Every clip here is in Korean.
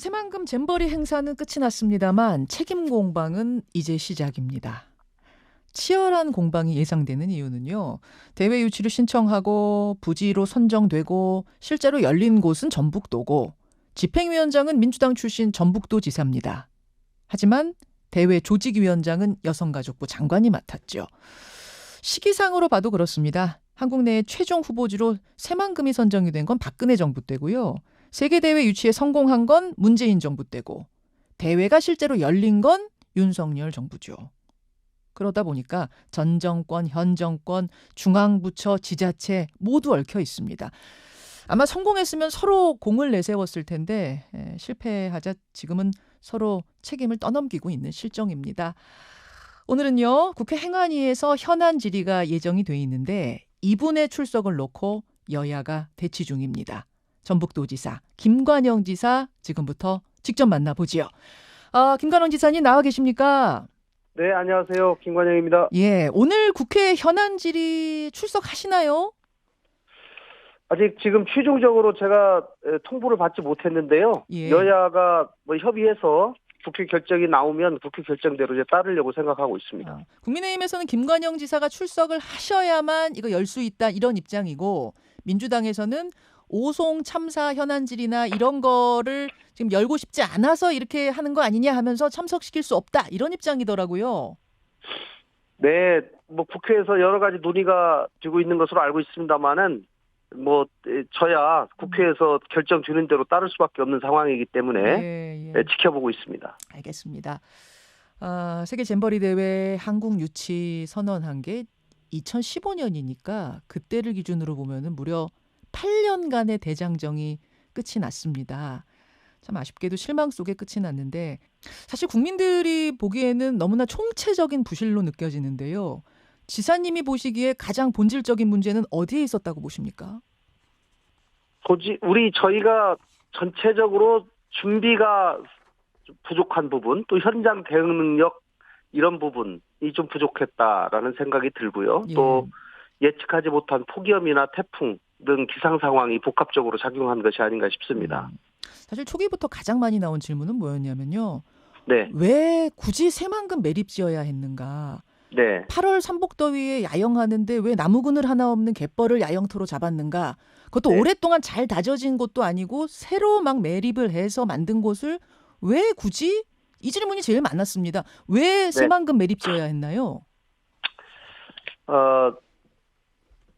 새만금 잼버리 행사는 끝이 났습니다만 책임 공방은 이제 시작입니다. 치열한 공방이 예상되는 이유는요. 대회 유치를 신청하고 부지로 선정되고 실제로 열린 곳은 전북도고 집행위원장은 민주당 출신 전북도 지사입니다. 하지만 대회 조직위원장은 여성가족부 장관이 맡았죠. 시기상으로 봐도 그렇습니다. 한국 내의 최종 후보지로 새만금이 선정이 된 건 박근혜 정부 때고요. 세계대회 유치에 성공한 건 문재인 정부 때고 대회가 실제로 열린 건 윤석열 정부죠. 그러다 보니까 전 정권, 현 정권, 중앙부처, 지자체 모두 얽혀 있습니다. 아마 성공했으면 서로 공을 내세웠을 텐데 실패하자 지금은 서로 책임을 떠넘기고 있는 실정입니다. 오늘은요. 국회 행안위에서 현안 질의가 예정이 돼 있는데 이분의 출석을 놓고 여야가 대치 중입니다. 전북도지사 김관영 지사 지금부터 직접 만나보지요. 김관영 지사님 나와 계십니까? 네, 안녕하세요. 김관영입니다. 예, 오늘 국회 현안 질의 출석하시나요? 아직 지금 최종적으로 제가 통보를 받지 못했는데요. 예. 여야가 협의해서 국회 결정이 나오면 국회 결정대로 이제 따르려고 생각하고 있습니다. 국민의힘에서는 김관영 지사가 출석을 하셔야만 이거 열 수 있다 이런 입장이고 민주당에서는 오송 참사 현안 질의나 이런 거를 지금 열고 싶지 않아서 이렇게 하는 거 아니냐 하면서 참석시킬 수 없다 이런 입장이더라고요. 네, 국회에서 여러 가지 논의가 되고 있는 것으로 알고 있습니다만은 저야 국회에서 결정 주는 대로 따를 수밖에 없는 상황이기 때문에 지켜보고 있습니다. 알겠습니다. 세계 잼버리 대회 한국 유치 선언한 게 2015년이니까 그때를 기준으로 보면은 무려 8년간의 대장정이 끝이 났습니다. 참 아쉽게도 실망 속에 끝이 났는데 사실 국민들이 보기에는 너무나 총체적인 부실로 느껴지는데요. 지사님이 보시기에 가장 본질적인 문제는 어디에 있었다고 보십니까? 저희가 전체적으로 준비가 부족한 부분, 또 현장 대응 능력 이런 부분이 좀 부족했다라는 생각이 들고요. 예. 또 예측하지 못한 폭염이나 태풍 등 기상 상황이 복합적으로 작용한 것이 아닌가 싶습니다. 사실 초기부터 가장 많이 나온 질문은 뭐였냐면요. 네. 왜 굳이 새만금 매립지어야 했는가? 네. 8월 삼복더위에 야영하는데 왜 나무 그늘 하나 없는 갯벌을 야영터로 잡았는가? 그것도 네. 오랫동안 잘 다져진 곳도 아니고 새로 막 매립을 해서 만든 곳을 왜 굳이? 이 질문이 제일 많았습니다. 왜 새만금 매립지어야 했나요?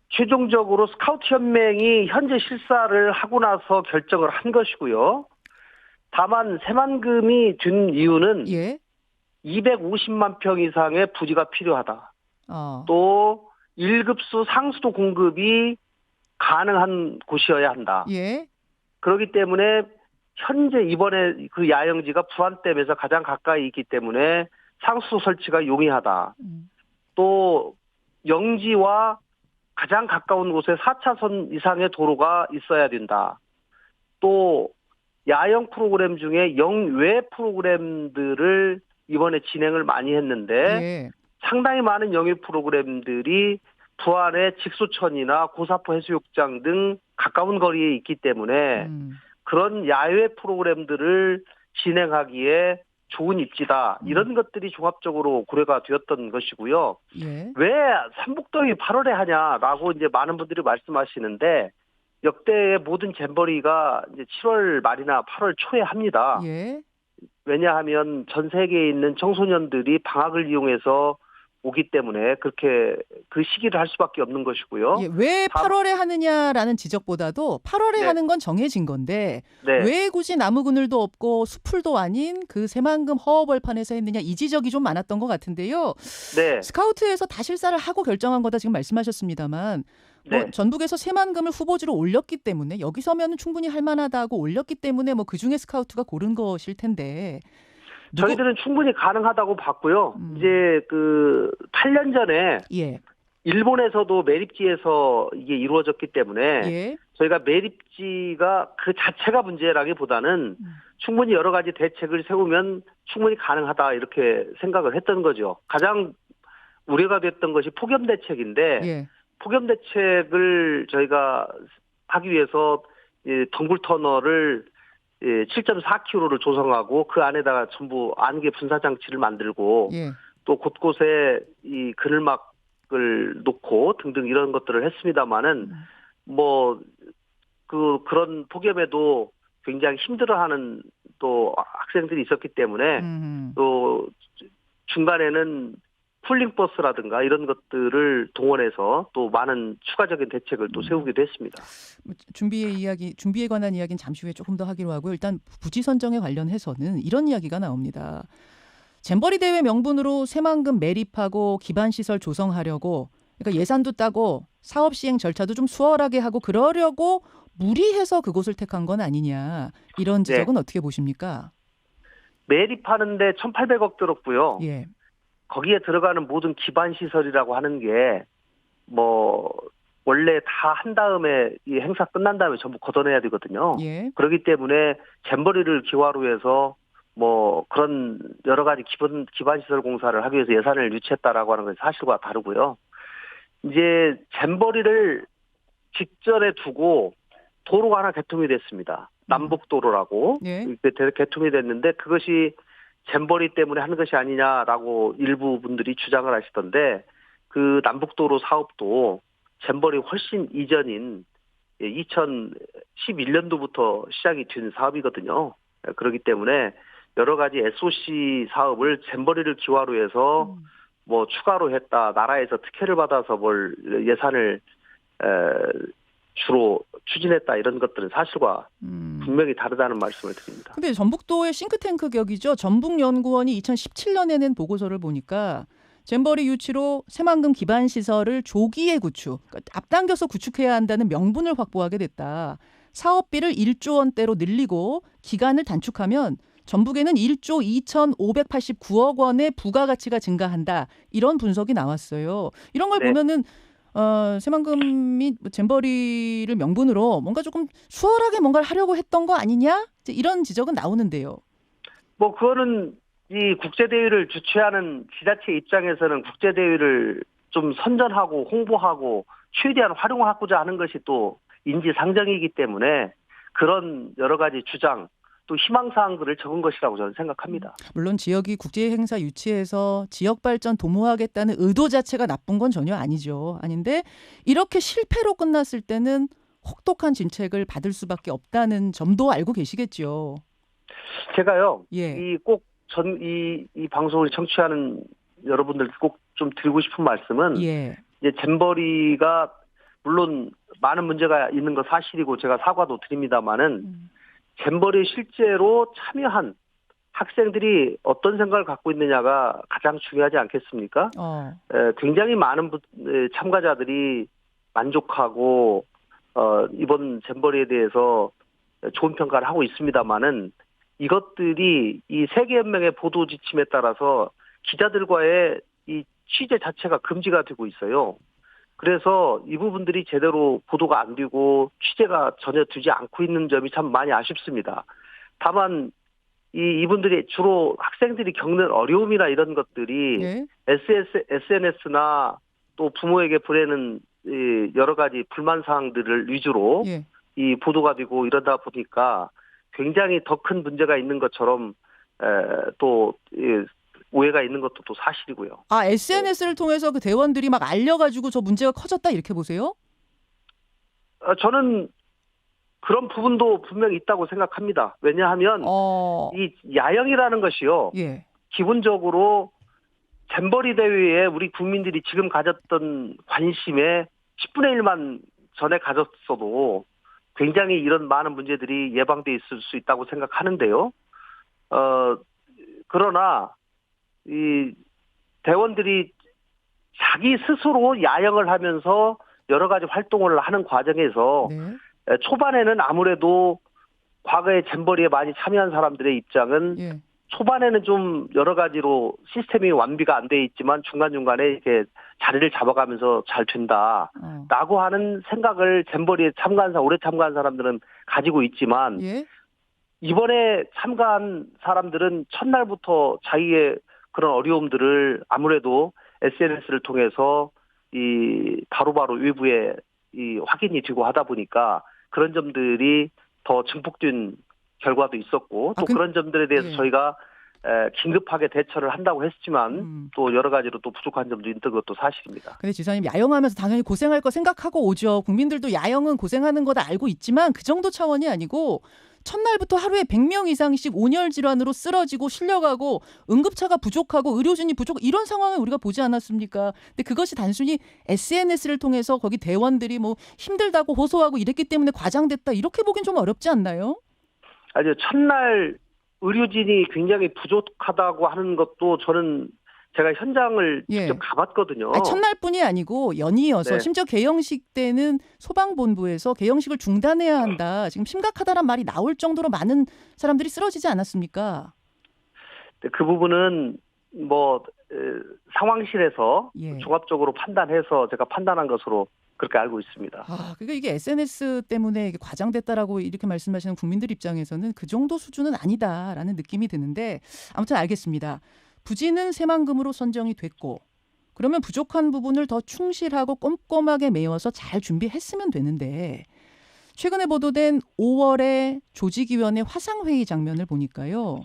최종적으로 스카우트 연맹이 현재 실사를 하고 나서 결정을 한 것이고요. 다만 새만금이 준 이유는 250만 평 이상의 부지가 필요하다. 또 1급수 상수도 공급이 가능한 곳이어야 한다. 그렇기 때문에 현재 이번에 그 야영지가 부안댐에서 가장 가까이 있기 때문에 상수도 설치가 용이하다. 또 영지와 가장 가까운 곳에 4차선 이상의 도로가 있어야 된다. 또 야영 프로그램 중에 영외 프로그램들을 이번에 진행을 많이 했는데 상당히 많은 영외 프로그램들이 부안의 직소천이나 고사포 해수욕장 등 가까운 거리에 있기 때문에 그런 야외 프로그램들을 진행하기에 좋은 입지다. 이런 것들이 종합적으로 고려가 되었던 것이고요. 왜 삼복더위 8월에 하냐라고 이제 많은 분들이 말씀하시는데 역대의 모든 잼버리가 이제 7월 말이나 8월 초에 합니다. 왜냐하면 전 세계에 있는 청소년들이 방학을 이용해서 오기 때문에 그렇게 그 시기를 할 수밖에 없는 것이고요. 왜 8월에 하느냐라는 지적보다도 8월에 하는 건 정해진 건데 왜 굳이 나무 그늘도 없고 수풀도 아닌 그 새만금 허허벌판에서 했느냐 이 지적이 좀 많았던 것 같은데요. 스카우트에서 다 실사를 하고 결정한 거다 지금 말씀하셨습니다만 전북에서 새만금을 후보지로 올렸기 때문에 여기 서면은 충분히 할 만하다고 올렸기 때문에 그중에 스카우트가 고른 것일 텐데 저희들은 충분히 가능하다고 봤고요. 이제 8년 전에 일본에서도 매립지에서 이게 이루어졌기 때문에 저희가 매립지가 그 자체가 문제라기보다는 충분히 여러 가지 대책을 세우면 충분히 가능하다 이렇게 생각을 했던 거죠. 가장 우려가 됐던 것이 폭염 대책인데 폭염 대책을 저희가 하기 위해서 덩굴 터널을 7.4km를 조성하고 그 안에다가 전부 안개 분사 장치를 만들고 예. 또 곳곳에 이 그늘막을 놓고 등등 이런 것들을 했습니다마는 그런 폭염에도 굉장히 힘들어하는 또 학생들이 있었기 때문에 또 중간에는 쿨링버스라든가 이런 것들을 동원해서 또 많은 추가적인 대책을 또 세우기도 했습니다. 준비에 관한 이야기는 잠시 후에 조금 더 하기로 하고요. 일단 부지 선정에 관련해서는 이런 이야기가 나옵니다. 잼버리 대회 명분으로 새만금 매립하고 기반시설 조성하려고 그러니까 예산도 따고 사업 시행 절차도 좀 수월하게 하고 그러려고 무리해서 그곳을 택한 건 아니냐. 이런 지적은 네. 어떻게 보십니까? 매립하는데 1,800억 들었고요. 예. 거기에 들어가는 모든 기반시설이라고 하는 게 원래 다 한 다음에 이 행사 끝난 다음에 전부 걷어내야 되거든요. 예. 그렇기 때문에 잼버리를 기화로 해서 그런 여러 가지 기반시설 공사를 하기 위해서 예산을 유치했다라고 하는 것이 사실과 다르고요. 이제 잼버리를 직전에 두고 도로가 하나 개통이 됐습니다. 남북도로라고. 예. 개통이 됐는데 그것이 잼버리 때문에 하는 것이 아니냐라고 일부 분들이 주장을 하시던데 그 남북도로 사업도 잼버리 훨씬 이전인 2011년도부터 시작이 된 사업이거든요. 그렇기 때문에 여러 가지 SOC 사업을 잼버리를 기화로 해서 추가로 했다. 나라에서 특혜를 받아서 예산을 주로 추진했다 이런 것들은 사실과 분명히 다르다는 말씀을 드립니다. 근데 전북도의 싱크탱크 격이죠. 전북연구원이 2017년에 낸 보고서를 보니까 잼버리 유치로 새만금 기반시설을 조기에 그러니까 앞당겨서 구축해야 한다는 명분을 확보하게 됐다. 사업비를 1조 원대로 늘리고 기간을 단축하면 전북에는 1조 2,589억 원의 부가가치가 증가한다. 이런 분석이 나왔어요. 이런 걸 보면은 새만금이 잼버리를 명분으로 뭔가 조금 수월하게 뭔가를 하려고 했던 거 아니냐? 이런 지적은 나오는데요. 그거는 이 국제대회를 주최하는 지자체 입장에서는 국제대회를 좀 선전하고 홍보하고 최대한 활용하고자 하는 것이 또 인지상정이기 때문에 그런 여러 가지 주장 또 희망사항들을 적은 것이라고 저는 생각합니다. 물론 지역이 국제행사 유치해서 지역 발전 도모하겠다는 의도 자체가 나쁜 건 전혀 아니죠. 아닌데 이렇게 실패로 끝났을 때는 혹독한 진책을 받을 수밖에 없다는 점도 알고 계시겠죠. 제가요. 예. 이 방송을 청취하는 여러분들께 꼭 좀 드리고 싶은 말씀은 예. 이제 잼버리가 물론 많은 문제가 있는 거 사실이고 제가 사과도 드립니다마는 잼버리에 실제로 참여한 학생들이 어떤 생각을 갖고 있느냐가 가장 중요하지 않겠습니까? 굉장히 많은 참가자들이 만족하고 이번 잼버리에 대해서 좋은 평가를 하고 있습니다마는 이것들이 이 세계연맹의 보도 지침에 따라서 기자들과의 이 취재 자체가 금지가 되고 있어요. 그래서 이 부분들이 제대로 보도가 안 되고 취재가 전혀 되지 않고 있는 점이 참 많이 아쉽습니다. 다만 이분들이 주로 학생들이 겪는 어려움이나 이런 것들이 네. SNS나 또 부모에게 보내는 여러 가지 불만 사항들을 위주로 예. 이 보도가 되고 이러다 보니까 굉장히 더 큰 문제가 있는 것처럼 또 오해가 있는 것도 또 사실이고요. SNS를 통해서 그 대원들이 막 알려가지고 저 문제가 커졌다 이렇게 보세요? 저는 그런 부분도 분명히 있다고 생각합니다. 왜냐하면 이 야영이라는 것이요. 예. 기본적으로 잼버리 대회에 우리 국민들이 지금 가졌던 관심의 10분의 1만 전에 가졌어도 굉장히 이런 많은 문제들이 예방돼 있을 수 있다고 생각하는데요. 그러나 이 대원들이 자기 스스로 야영을 하면서 여러 가지 활동을 하는 과정에서 네. 초반에는 아무래도 과거에 잼버리에 많이 참여한 사람들의 입장은 예. 초반에는 좀 여러 가지로 시스템이 완비가 안 돼 있지만 중간중간에 이렇게 자리를 잡아가면서 잘 된다라고 하는 생각을 잼버리에 오래 참가한 사람들은 가지고 있지만 예? 이번에 참가한 사람들은 첫날부터 자기의 그런 어려움들을 아무래도 SNS를 통해서 이 바로바로 외부에 이 확인이 되고 하다 보니까 그런 점들이 더 증폭된 결과도 있었고 또 그런 점들에 대해서 예. 저희가 긴급하게 대처를 한다고 했지만 또 여러 가지로 또 부족한 점도 있는 것도 사실입니다. 근데 지사님 야영하면서 당연히 고생할 거 생각하고 오죠. 국민들도 야영은 고생하는 거다 알고 있지만 그 정도 차원이 아니고 첫날부터 하루에 100명 이상씩 온열 질환으로 쓰러지고 실려가고 응급차가 부족하고 의료진이 부족 이런 상황을 우리가 보지 않았습니까? 근데 그것이 단순히 SNS를 통해서 거기 대원들이 뭐 힘들다고 호소하고 이랬기 때문에 과장됐다 이렇게 보긴 좀 어렵지 않나요? 아주 첫날 의료진이 굉장히 부족하다고 하는 것도 저는 제가 현장을 직접 가봤거든요. 아니, 첫날뿐이 아니고 연이어서 심지어 개영식 때는 소방본부에서 개영식을 중단해야 한다. 지금 심각하다란 말이 나올 정도로 많은 사람들이 쓰러지지 않았습니까? 그 부분은 뭐 상황실에서 종합적으로 판단해서 제가 판단한 것으로 그렇게 알고 있습니다. 그러니까 이게 SNS 때문에 이게 과장됐다라고 이렇게 말씀하시는 국민들 입장에서는 그 정도 수준은 아니다라는 느낌이 드는데 아무튼 알겠습니다. 부지는 새만금으로 선정이 됐고 그러면 부족한 부분을 더 충실하고 꼼꼼하게 메워서 잘 준비했으면 되는데 최근에 보도된 5월에 조직위원회 화상회의 장면을 보니까요.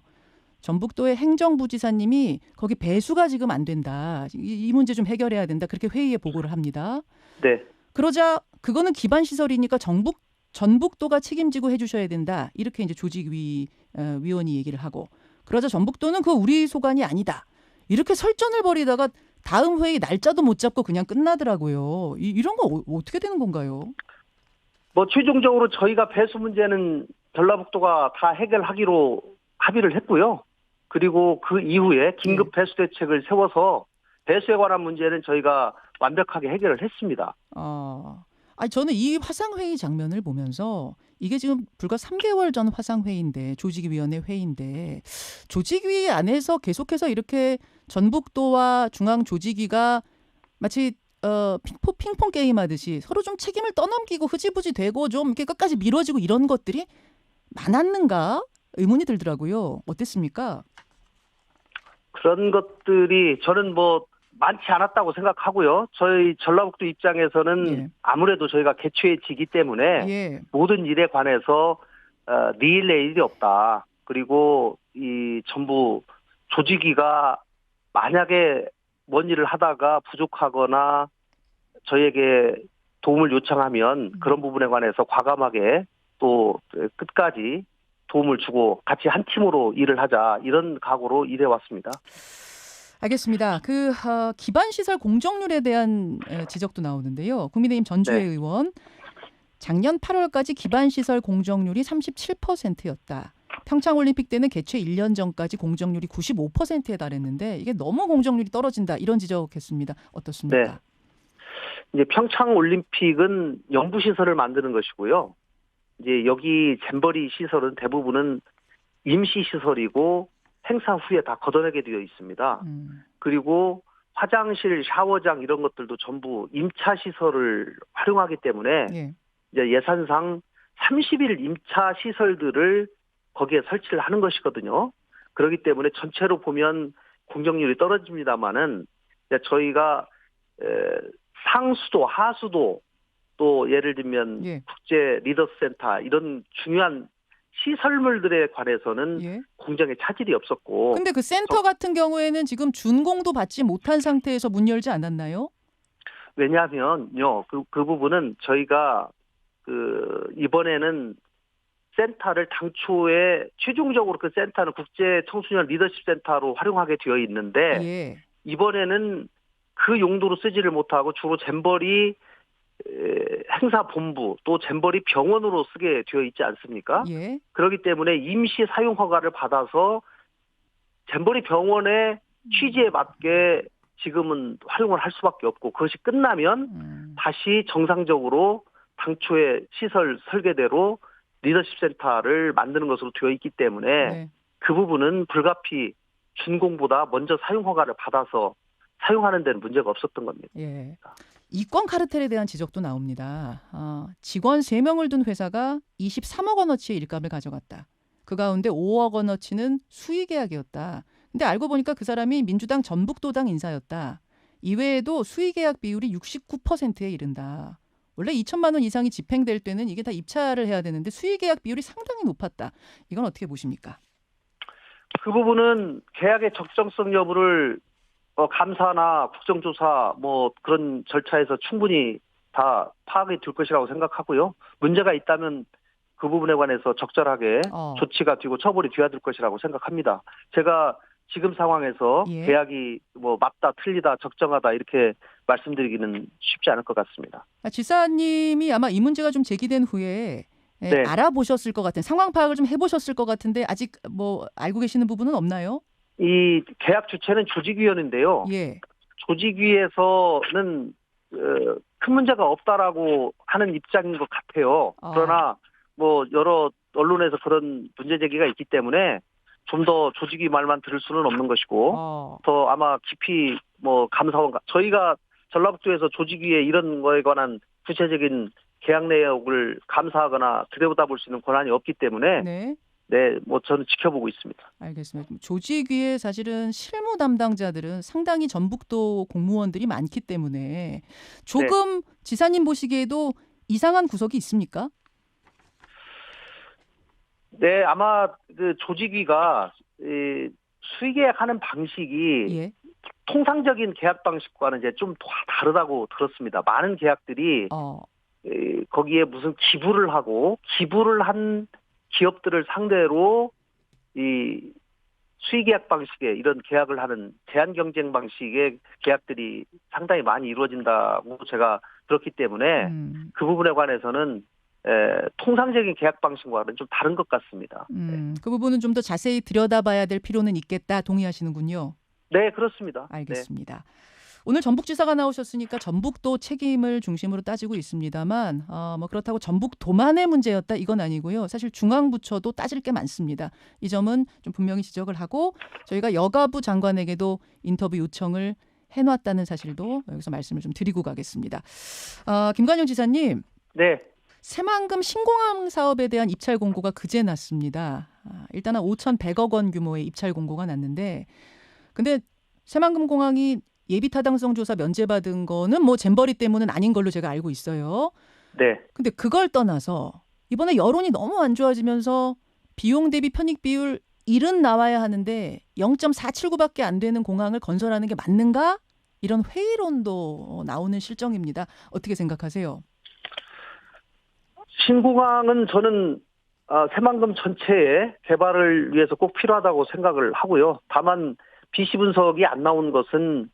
전북도의 행정부지사님이 거기 배수가 지금 안 된다. 이 문제 좀 해결해야 된다. 그렇게 회의에 보고를 합니다. 네. 그러자 그거는 기반시설이니까 전북도가 책임지고 해주셔야 된다. 이렇게 이제 조직위원이 얘기를 하고 그러자 전북도는 그거 우리 소관이 아니다. 이렇게 설전을 벌이다가 다음 회의 날짜도 못 잡고 그냥 끝나더라고요. 이런 거 어떻게 되는 건가요? 뭐 최종적으로 저희가 배수 문제는 전라북도가 다 해결하기로 합의를 했고요. 그리고 그 이후에 긴급 배수 대책을 세워서 배수에 관한 문제는 저희가 완벽하게 해결을 했습니다. 아니 저는 이 화상회의 장면을 보면서 이게 지금 불과 3개월 전 화상회의인데 조직위원회 회의인데 조직위 안에서 계속해서 이렇게 전북도와 중앙조직위가 마치 핑퐁 게임 하듯이 서로 좀 책임을 떠넘기고 흐지부지 되고 좀 이렇게 끝까지 미뤄지고 이런 것들이 많았는가 의문이 들더라고요. 어땠습니까? 그런 것들이 저는 뭐 많지 않았다고 생각하고요. 저희 전라북도 입장에서는 아무래도 저희가 개최지이기 때문에 모든 일에 관해서 내일 내일이 없다. 그리고 이 전부 조직위가 만약에 뭔 일을 하다가 부족하거나 저희에게 도움을 요청하면 그런 부분에 관해서 과감하게 또 끝까지 도움을 주고 같이 한 팀으로 일을 하자 이런 각오로 일해왔습니다. 알겠습니다. 기반시설 공정률에 대한 지적도 나오는데요. 국민의힘 전주회 의원 작년 8월까지 기반시설 공정률이 37%였다. 평창올림픽 때는 개최 1년 전까지 공정률이 95%에 달했는데 이게 너무 공정률이 떨어진다. 이런 지적했습니다. 어떻습니까? 네. 이제 평창올림픽은 영부시설을 만드는 것이고요. 이제 여기 잼버리 시설은 대부분은 임시시설이고 행사 후에 다 걷어내게 되어 있습니다. 그리고 화장실, 샤워장 이런 것들도 전부 임차 시설을 활용하기 때문에 이제 예산상 30일 임차 시설들을 거기에 설치를 하는 것이거든요. 그렇기 때문에 전체로 보면 공정률이 떨어집니다만은 저희가 상수도, 하수도 또 예를 들면 국제 리더스센터 이런 중요한 시설물들에 관해서는 공정에 차질이 없었고. 근데 그 센터 같은 경우에는 지금 준공도 받지 못한 상태에서 문 열지 않았나요? 왜냐하면요, 그 부분은 저희가 이번에는 센터를 당초에 최종적으로 그 센터는 국제 청소년 리더십 센터로 활용하게 되어 있는데 이번에는 그 용도로 쓰지를 못하고 주로 잼버리 행사본부 또 잼버리 병원으로 쓰게 되어 있지 않습니까? 그렇기 때문에 임시 사용 허가를 받아서 잼버리 병원의 취지에 맞게 지금은 활용을 할 수밖에 없고 그것이 끝나면 다시 정상적으로 당초의 시설 설계대로 리더십 센터를 만드는 것으로 되어 있기 때문에 그 부분은 불가피 준공보다 먼저 사용 허가를 받아서 사용하는 데는 문제가 없었던 겁니다. 이권 카르텔에 대한 지적도 나옵니다. 직원 3명을 둔 회사가 23억 원어치의 일감을 가져갔다. 그 가운데 5억 원어치는 수의계약이었다. 근데 알고 보니까 그 사람이 민주당 전북도당 인사였다. 이외에도 수의계약 비율이 69%에 이른다. 원래 2천만 원 이상이 집행될 때는 이게 다 입찰을 해야 되는데 수의계약 비율이 상당히 높았다. 이건 어떻게 보십니까? 그 부분은 계약의 적정성 여부를 감사나 국정조사 뭐 그런 절차에서 충분히 다 파악이 될 것이라고 생각하고요. 문제가 있다면 그 부분에 관해서 적절하게 조치가 되고 처벌이 돼야 될 것이라고 생각합니다. 제가 지금 상황에서 예. 계약이 뭐 맞다, 틀리다, 적정하다 이렇게 말씀드리기는 쉽지 않을 것 같습니다. 지사님이 아마 이 문제가 좀 제기된 후에 네. 알아보셨을 것 같은 상황 파악을 좀 해보셨을 것 같은데 아직 뭐 알고 계시는 부분은 없나요? 이 계약 주체는 조직위원회인데요. 예. 조직위에서는 큰 문제가 없다라고 하는 입장인 것 같아요. 그러나 뭐 여러 언론에서 그런 문제 제기가 있기 때문에 좀 더 조직위 말만 들을 수는 없는 것이고 더 아마 깊이 뭐 감사원 저희가 전라북도에서 조직위에 이런 거에 관한 구체적인 계약 내역을 감사하거나 들여다볼 수 있는 권한이 없기 때문에 네, 뭐 저는 지켜보고 있습니다. 알겠습니다. 조직위에 사실은 실무 담당자들은 상당히 전북도 공무원들이 많기 때문에 조금 지사님 보시기에도 이상한 구석이 있습니까? 네, 아마 그 조직위가 수의계약하는 방식이 통상적인 계약 방식과는 이제 좀 다르다고 들었습니다. 많은 계약들이 거기에 무슨 기부를 한 기업들을 상대로 이 수의계약 방식의 이런 계약을 하는 제한 경쟁 방식의 계약들이 상당히 많이 이루어진다고 제가 들었기 때문에 그 부분에 관해서는 통상적인 계약 방식과는 좀 다른 것 같습니다. 그 부분은 좀 더 자세히 들여다봐야 될 필요는 있겠다 동의하시는군요. 네, 그렇습니다. 알겠습니다. 네. 오늘 전북지사가 나오셨으니까 전북도 책임을 중심으로 따지고 있습니다만 뭐 그렇다고 전북도만의 문제였다 이건 아니고요. 사실 중앙부처도 따질 게 많습니다. 이 점은 좀 분명히 지적을 하고 저희가 여가부 장관에게도 인터뷰 요청을 해놨다는 사실도 여기서 말씀을 좀 드리고 가겠습니다. 김관영 지사님. 네. 새만금 신공항 사업에 대한 입찰 공고가 그제 났습니다. 일단 한 5,100억 원 규모의 입찰 공고가 났는데 근데 새만금 공항이 예비 타당성 조사 면제받은 거는 뭐 잼버리 때문은 아닌 걸로 제가 알고 있어요. 네. 근데 그걸 떠나서 이번에 여론이 너무 안 좋아지면서 비용 대비 편익 비율 1은 나와야 하는데 0.479밖에 안 되는 공항을 건설하는 게 맞는가? 이런 회의론도 나오는 실정입니다. 어떻게 생각하세요? 신공항은 저는 새만금 전체의 개발을 위해서 꼭 필요하다고 생각을 하고요. 다만 BC 분석이 안 나온 것은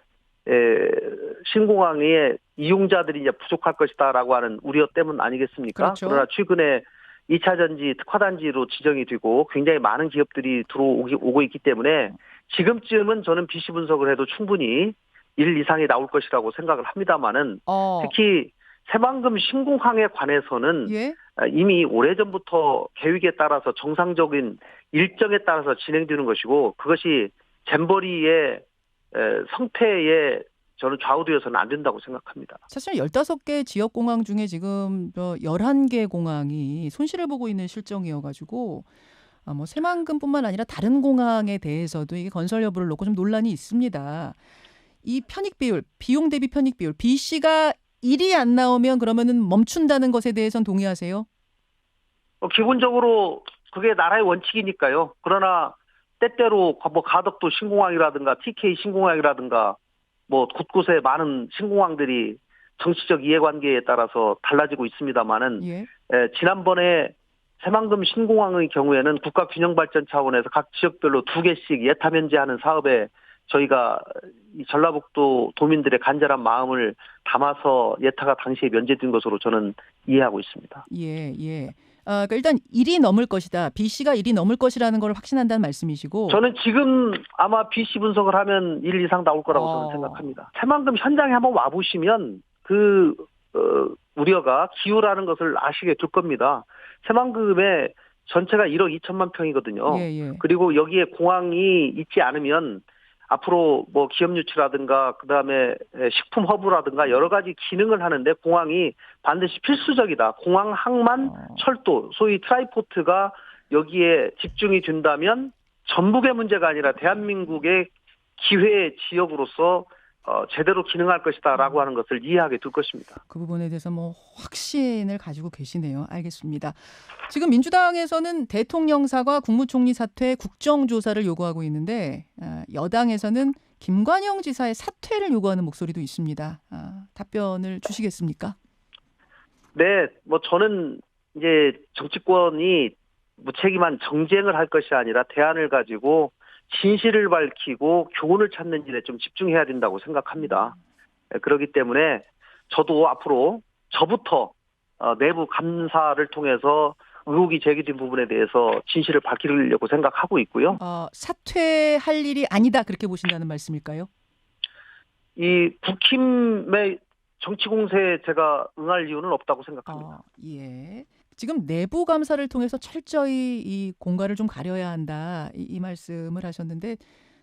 신공항의 이용자들이 이제 부족할 것이다라고 하는 우려 때문 아니겠습니까? 그렇죠. 그러나 최근에 2차 전지 특화단지로 지정이 되고 굉장히 많은 기업들이 들어오고 있기 때문에 지금쯤은 저는 BC 분석을 해도 충분히 1 이상이 나올 것이라고 생각을 합니다만은 특히 새만금 신공항에 관해서는 이미 오래전부터 계획에 따라서 정상적인 일정에 따라서 진행되는 것이고 그것이 잼버리의 성패에 저는 좌우되어서는 안 된다고 생각합니다. 사실 15개 지역공항 중에 지금 11개 공항이 손실을 보고 있는 실정이어가지고 뭐 새만금뿐만 아니라 다른 공항에 대해서도 이게 건설 여부를 놓고 좀 논란이 있습니다. 이 편익 비율, 비용 대비 편익 비율, B씨가 1이 안 나오면 그러면은 멈춘다는 것에 대해서는 동의하세요? 기본적으로 그게 나라의 원칙이니까요. 그러나 때때로 뭐 가덕도 신공항이라든가 TK 신공항이라든가 뭐 곳곳에 많은 신공항들이 정치적 이해관계에 따라서 달라지고 있습니다만은 지난번에 새만금 신공항의 경우에는 국가균형발전 차원에서 각 지역별로 2개씩 예타 면제하는 사업에 저희가 이 전라북도 도민들의 간절한 마음을 담아서 예타가 당시에 면제된 것으로 저는 이해하고 있습니다. 예. 그러니까 일단 1이 넘을 것이다. B씨가 1이 넘을 것이라는 걸 확신한다는 말씀이시고. 저는 지금 아마 BC 분석을 하면 1 이상 나올 거라고 저는 생각합니다. 새만금 현장에 한번 와보시면 그 우려가 기우라는 것을 아시게 될 겁니다. 새만금의 전체가 1억 2천만 평이거든요. 그리고 여기에 공항이 있지 않으면 앞으로 뭐 기업 유치라든가 그다음에 식품 허브라든가 여러 가지 기능을 하는데 공항이 반드시 필수적이다. 공항, 항만, 철도, 소위 트라이포트가 여기에 집중이 된다면 전북의 문제가 아니라 대한민국의 기회 지역으로서 제대로 기능할 것이다라고 하는 것을 이해하게 될 것입니다. 그 부분에 대해서 뭐 확신을 가지고 계시네요. 알겠습니다. 지금 민주당에서는 대통령 사과, 국무총리 사퇴, 국정조사를 요구하고 있는데 여당에서는 김관영 지사의 사퇴를 요구하는 목소리도 있습니다. 답변을 주시겠습니까? 네, 뭐 저는 이제 정치권이 무책임한 정쟁을 할 것이 아니라 대안을 가지고 진실을 밝히고 교훈을 찾는 일에 좀 집중해야 된다고 생각합니다. 그렇기 때문에 저도 앞으로 저부터 내부 감사를 통해서 의혹이 제기된 부분에 대해서 진실을 밝히려고 생각하고 있고요. 사퇴할 일이 아니다 그렇게 보신다는 말씀일까요? 이 국힘의 정치 공세에 제가 응할 이유는 없다고 생각합니다. 예. 지금 내부 감사를 통해서 철저히 이 공갈을 좀 가려야 한다 이 말씀을 하셨는데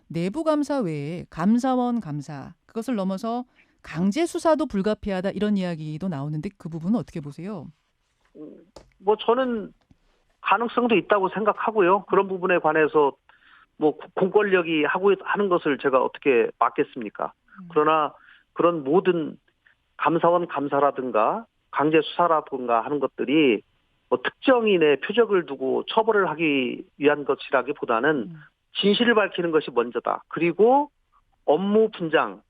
내부 감사 외에 감사원 감사 그것을 넘어서 강제 수사도 불가피하다 이런 이야기도 나오는데 그 부분은 어떻게 보세요? 뭐 저는 가능성도 있다고 생각하고요. 그런 부분에 관해서 뭐 공권력이 하는 것을 제가 어떻게 막겠습니까? 그러나 그런 모든 감사원 감사라든가 강제 수사라든가 하는 것들이 뭐 특정인의 표적을 두고 처벌을 하기 위한 것이라기보다는 진실을 밝히는 것이 먼저다. 그리고 업무 분장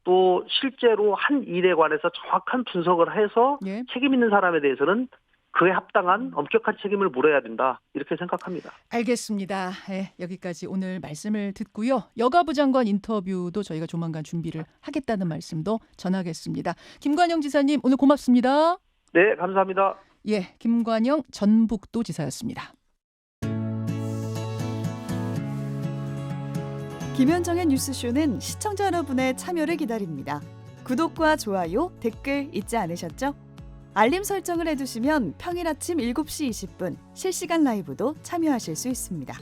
또 실제로 한 일에 관해서 정확한 분석을 해서 책임 있는 사람에 대해서는 그에 합당한 엄격한 책임을 물어야 된다. 이렇게 생각합니다. 알겠습니다. 여기까지 오늘 말씀을 듣고요. 여가부 장관 인터뷰도 저희가 조만간 준비를 하겠다는 말씀도 전하겠습니다. 김관영 지사님 오늘 고맙습니다. 네, 감사합니다. 김관영 전북도 지사였습니다. 김현정의 뉴스쇼는 시청자 여러분의 참여를 기다립니다. 구독과 좋아요, 댓글 잊지 않으셨죠? 알림 설정을 해두시면 평일 아침 7시 20분 실시간 라이브도 참여하실 수 있습니다.